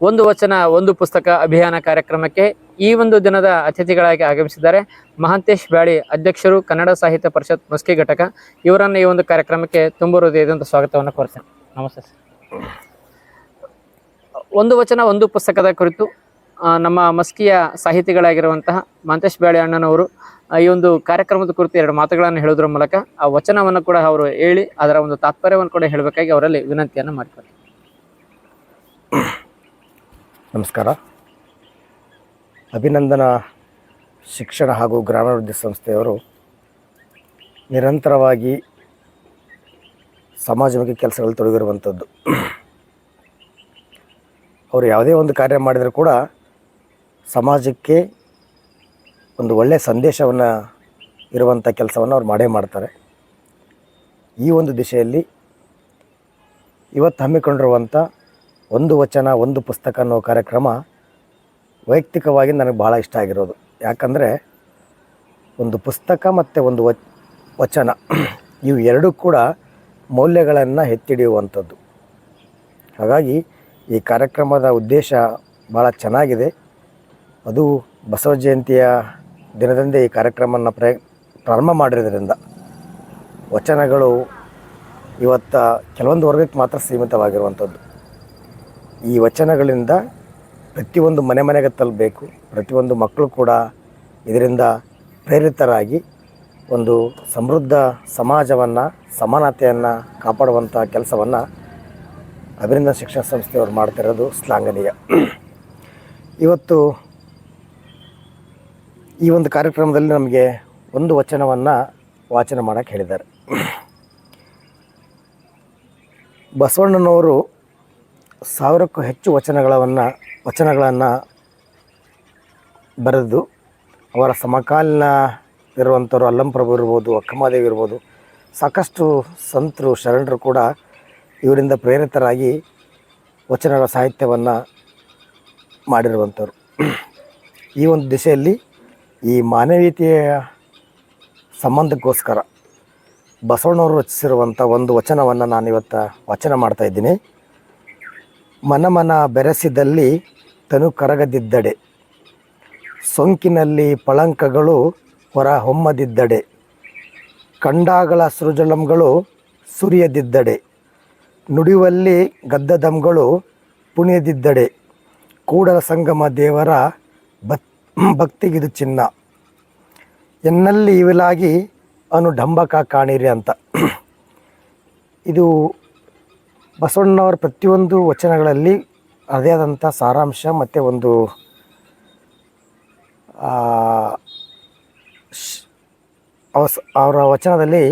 ಒಂದು ವಚನ ಒಂದು ಪುಸ್ತಕ ಅಭಿಯಾನ ಕಾರ್ಯಕ್ರಮಕ್ಕೆ ಈ ಒಂದು ದಿನದ ಅತಿಥಿಗಳಾಗಿ ಆಗಮಿಸಿದ್ದಾರೆ ಮಹಾಂತೇಶ್ ಬ್ಯಾಳಿ, ಅಧ್ಯಕ್ಷರು, ಕನ್ನಡ ಸಾಹಿತ್ಯ ಪರಿಷತ್ ಮಸ್ಕಿ ಘಟಕ. ಇವರನ್ನು ಈ ಒಂದು ಕಾರ್ಯಕ್ರಮಕ್ಕೆ ತುಂಬ ಹೃದಯದಿಂದ ಸ್ವಾಗತವನ್ನು ಕೋರ್ತೇನೆ. ನಮಸ್ತೆ ಸರ್. ಒಂದು ವಚನ ಒಂದು ಪುಸ್ತಕದ ಕುರಿತು ನಮ್ಮ ಮಸ್ಕಿಯ ಸಾಹಿತಿಗಳಾಗಿರುವಂತಹ ಮಹಾಂತೇಶ್ ಬ್ಯಾಳಿ ಅಣ್ಣನವರು ಈ ಒಂದು ಕಾರ್ಯಕ್ರಮದ ಕುರಿತು ಎರಡು ಮಾತುಗಳನ್ನು ಹೇಳೋದ್ರ ಮೂಲಕ ಆ ವಚನವನ್ನು ಕೂಡ ಅವರು ಹೇಳಿ ಅದರ ಒಂದು ತಾತ್ಪರ್ಯವನ್ನು ಕೂಡ ಹೇಳಬೇಕಾಗಿ ಅವರಲ್ಲಿ ವಿನಂತಿಯನ್ನು ಮಾಡಿಕೊಡ್ತಾರೆ. ನಮಸ್ಕಾರ. ಅಭಿನಂದನಾ ಶಿಕ್ಷಣ ಹಾಗೂ ಗ್ರಾಮೀಣಾಭಿವೃದ್ಧಿ ಸಂಸ್ಥೆಯವರು ನಿರಂತರವಾಗಿ ಸಮಾಜಮುಖಿ ಕೆಲಸಗಳಲ್ಲಿ ತೊಡಗಿರುವಂಥದ್ದು. ಅವರು ಯಾವುದೇ ಒಂದು ಕಾರ್ಯ ಮಾಡಿದರೂ ಕೂಡ ಸಮಾಜಕ್ಕೆ ಒಂದು ಒಳ್ಳೆಯ ಸಂದೇಶವನ್ನು ಇರುವಂಥ ಕೆಲಸವನ್ನು ಅವ್ರು ಮಾಡೇ ಮಾಡ್ತಾರೆ. ಈ ಒಂದು ದಿಶೆಯಲ್ಲಿ ಇವತ್ತು ಹಮ್ಮಿಕೊಂಡಿರುವಂಥ ಒಂದು ವಚನ ಒಂದು ಪುಸ್ತಕ ಅನ್ನೋ ಕಾರ್ಯಕ್ರಮ ವೈಯಕ್ತಿಕವಾಗಿ ನನಗೆ ಭಾಳ ಇಷ್ಟ ಆಗಿರೋದು. ಯಾಕಂದರೆ ಒಂದು ಪುಸ್ತಕ ಮತ್ತು ಒಂದು ವಚನ ಇವು ಎರಡೂ ಕೂಡ ಮೌಲ್ಯಗಳನ್ನು ಎತ್ತಿಡಿಯುವಂಥದ್ದು. ಹಾಗಾಗಿ ಈ ಕಾರ್ಯಕ್ರಮದ ಉದ್ದೇಶ ಭಾಳ ಚೆನ್ನಾಗಿದೆ. ಅದು ಬಸವ ಜಯಂತಿಯ ದಿನದಂದೇ ಈ ಕಾರ್ಯಕ್ರಮವನ್ನು ಪ್ರಾರಂಭ ಮಾಡಿರೋದ್ರಿಂದ ವಚನಗಳು ಇವತ್ತು ಕೆಲವೊಂದು ವರ್ಗಕ್ಕೆ ಮಾತ್ರ ಸೀಮಿತವಾಗಿರುವಂಥದ್ದು. ಈ ವಚನಗಳಿಂದ ಪ್ರತಿಯೊಂದು ಮನೆಗೆ ತಲುಪಬೇಕು. ಪ್ರತಿಯೊಂದು ಮಕ್ಕಳು ಕೂಡ ಇದರಿಂದ ಪ್ರೇರಿತರಾಗಿ ಒಂದು ಸಮೃದ್ಧ ಸಮಾಜವನ್ನು, ಸಮಾನತೆಯನ್ನು ಕಾಪಾಡುವಂಥ ಕೆಲಸವನ್ನು ಅಭಿನಂದನಾ ಶಿಕ್ಷಣ ಸಂಸ್ಥೆಯವರು ಮಾಡ್ತಿರೋದು ಶ್ಲಾಘನೀಯ. ಇವತ್ತು ಈ ಒಂದು ಕಾರ್ಯಕ್ರಮದಲ್ಲಿ ನಮಗೆ ಒಂದು ವಚನವನ್ನು ವಾಚನ ಮಾಡೋಕ್ಕೆ ಹೇಳಿದ್ದಾರೆ. ಬಸವಣ್ಣನವರು 1000ಕ್ಕೂ ಹೆಚ್ಚು ವಚನಗಳನ್ನು ಬರೆದು ಅವರ ಸಮಕಾಲೀನ ಇರುವಂಥವ್ರು ಅಲ್ಲಂಪ್ರಭು ಇರ್ಬೋದು, ಅಕ್ಕಮಹಾದೇವಿ ಇರ್ಬೋದು, ಸಾಕಷ್ಟು ಸಂತರು ಶರಣರು ಕೂಡ ಇವರಿಂದ ಪ್ರೇರಿತರಾಗಿ ವಚನಗಳ ಸಾಹಿತ್ಯವನ್ನು ಮಾಡಿರುವಂಥವ್ರು. ಈ ಒಂದು ದಿಶೆಯಲ್ಲಿ ಈ ಮಾನವೀಯತೆಯ ಸಂಬಂಧಕ್ಕೋಸ್ಕರ ಬಸವಣ್ಣವರು ರಚಿಸಿರುವಂಥ ಒಂದು ವಚನವನ್ನು ನಾನಿವತ್ತು ವಾಚನ ಮಾಡ್ತಾಯಿದ್ದೀನಿ. ಮನ ಬೆರೆಸಿದಲ್ಲಿ ತನು ಕರಗದಿದ್ದಡೆ, ಸೋಂಕಿನಲ್ಲಿ ಪಳಂಕಗಳು ಹೊರ ಹೊಮ್ಮದಿದ್ದಡೆ, ಕಂಡಾಗಳ ಸೃಜಲಂಗಳು ಸುರಿಯದಿದ್ದಡೆ, ನುಡಿಯುವಲ್ಲಿ ಗದ್ದದಂಗಳು ಪುಣಿಯದಿದ್ದಡೆ, ಕೂಡಲ ಸಂಗಮ ದೇವರ ಭಕ್ತಿಗಿದು ಚಿನ್ನ, ಎನ್ನಲ್ಲಿ ಇವಿಲಾಗಿ ಡಂಬಕ ಕಾಣಿರಿ ಅಂತ. ಇದು ಬಸವಣ್ಣವರ ಪ್ರತಿಯೊಂದು ವಚನಗಳಲ್ಲಿ ಅದೇ ಆದಂಥ ಸಾರಾಂಶ ಮತ್ತು ಒಂದು ಅವರ ವಚನದಲ್ಲಿ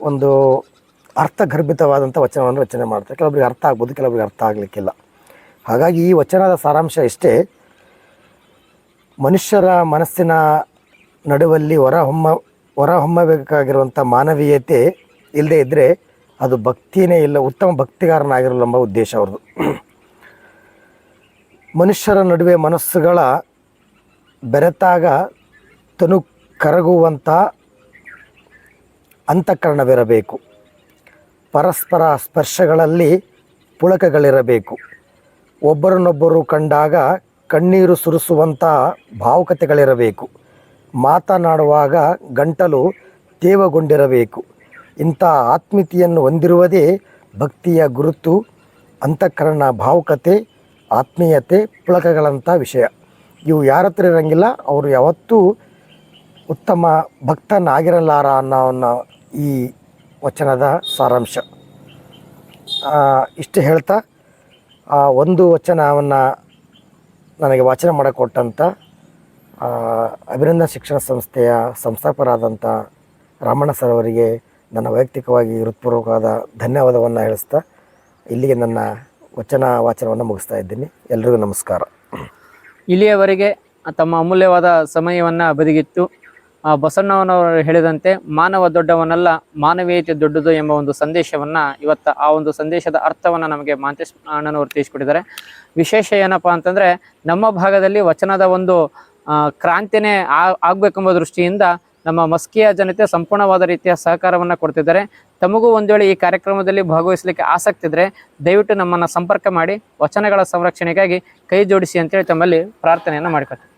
ಒಂದು ಅರ್ಥಗರ್ಭಿತವಾದಂಥ ವಚನವನ್ನು ರಚನೆ ಮಾಡ್ತಾರೆ. ಕೆಲವೊಬ್ಬರಿಗೆ ಅರ್ಥ ಆಗ್ಬೋದು, ಕೆಲವೊಬ್ಬರಿಗೆ ಅರ್ಥ ಆಗಲಿಕ್ಕಿಲ್ಲ. ಹಾಗಾಗಿ ಈ ವಚನದ ಸಾರಾಂಶ ಇಷ್ಟೇ: ಮನುಷ್ಯರ ಮನಸ್ಸಿನ ನಡುವಲ್ಲಿ ಹೊರಹೊಮ್ಮಬೇಕಾಗಿರುವಂಥ ಮಾನವೀಯತೆ ಇಲ್ಲದೇ ಇದ್ದರೆ ಅದು ಭಕ್ತಿಯೇ ಇಲ್ಲ, ಉತ್ತಮ ಭಕ್ತಿಗಾರನಾಗಿರಲ್ಲ ಎಂಬ ಉದ್ದೇಶ ಅವ್ರದ್ದು. ಮನುಷ್ಯರ ನಡುವೆ ಮನಸ್ಸುಗಳ ಬೆರೆತಾಗ ತನು ಕರಗುವಂಥ ಅಂತಃಕರಣವಿರಬೇಕು. ಪರಸ್ಪರ ಸ್ಪರ್ಶಗಳಲ್ಲಿ ಪುಳಕಗಳಿರಬೇಕು. ಒಬ್ಬರನ್ನೊಬ್ಬರು ಕಂಡಾಗ ಕಣ್ಣೀರು ಸುರಿಸುವಂಥ ಭಾವುಕತೆಗಳಿರಬೇಕು. ಮಾತನಾಡುವಾಗ ಗಂಟಲು ತೇವಗೊಂಡಿರಬೇಕು. ಇಂಥ ಆತ್ಮೀಯತೆಯನ್ನು ಹೊಂದಿರುವುದೇ ಭಕ್ತಿಯ ಗುರುತು. ಅಂತಃಕರಣ, ಭಾವುಕತೆ, ಆತ್ಮೀಯತೆ, ಪುಳಕಗಳಂಥ ವಿಷಯ ಇವು ಯಾರ ಹತ್ರ ಇರೋಂಗಿಲ್ಲ. ಅವರು ಯಾವತ್ತೂ ಉತ್ತಮ ಭಕ್ತನಾಗಿರಲಾರ ಅನ್ನೋ ಈ ವಚನದ ಸಾರಾಂಶ. ಇಷ್ಟು ಹೇಳ್ತಾ ಒಂದು ವಚನವನ್ನು ನನಗೆ ವಾಚನ ಮಾಡಿಕೊಟ್ಟಂಥ ಅಭಿನಂದನಾ ಶಿಕ್ಷಣ ಸಂಸ್ಥೆಯ ಸಂಸ್ಥಾಪಕರಾದಂಥ ರಾಮಣ್ಣ ಸರ್ ಅವರಿಗೆ ನನ್ನ ವೈಯಕ್ತಿಕವಾಗಿ ಹೃತ್ಪೂರ್ವಕವಾದ ಧನ್ಯವಾದವನ್ನು ಹೇಳಿಸ್ತಾ ಇಲ್ಲಿಗೆ ನನ್ನ ವಾಚನವನ್ನು ಮುಗಿಸ್ತಾ ಇದ್ದೀನಿ. ಎಲ್ರಿಗೂ ನಮಸ್ಕಾರ. ಇಲ್ಲಿಯವರೆಗೆ ತಮ್ಮ ಅಮೂಲ್ಯವಾದ ಸಮಯವನ್ನು ಬದಿಗಿಟ್ಟು ಬಸವಣ್ಣನವರು ಹೇಳಿದಂತೆ ಮಾನವ ದೊಡ್ಡವನಲ್ಲ, ಮಾನವೀಯತೆ ದೊಡ್ಡದು ಎಂಬ ಒಂದು ಸಂದೇಶವನ್ನು ಇವತ್ತು ಆ ಒಂದು ಸಂದೇಶದ ಅರ್ಥವನ್ನು ನಮಗೆ ಮಹಾಂತೇಶ್ ಅಣ್ಣನವರು ತಿಳಿಸ್ಕೊಟ್ಟಿದ್ದಾರೆ. ವಿಶೇಷ ಏನಪ್ಪ ಅಂತಂದರೆ ನಮ್ಮ ಭಾಗದಲ್ಲಿ ವಚನದ ಒಂದು ಕ್ರಾಂತಿನೇ ಆಗಬೇಕೆಂಬ ದೃಷ್ಟಿಯಿಂದ ನಮ್ಮ ಮಸ್ಕಿಯ ಜನತೆ ಸಂಪೂರ್ಣವಾದ ರೀತಿಯ ಸಹಕಾರವನ್ನು ಕೊಡ್ತಿದ್ದಾರೆ. ತಮಗೂ ಒಂದು ವೇಳೆ ಈ ಕಾರ್ಯಕ್ರಮದಲ್ಲಿ ಭಾಗವಹಿಸಲಿಕ್ಕೆ ಆಸಕ್ತಿ ಇದ್ದರೆ ದಯವಿಟ್ಟು ನಮ್ಮನ್ನು ಸಂಪರ್ಕ ಮಾಡಿ ವಚನಗಳ ಸಂರಕ್ಷಣೆಗಾಗಿ ಕೈ ಜೋಡಿಸಿ ಅಂತೇಳಿ ತಮ್ಮಲ್ಲಿ ಪ್ರಾರ್ಥನೆಯನ್ನು ಮಾಡಿಕೊಳ್ತೀವಿ.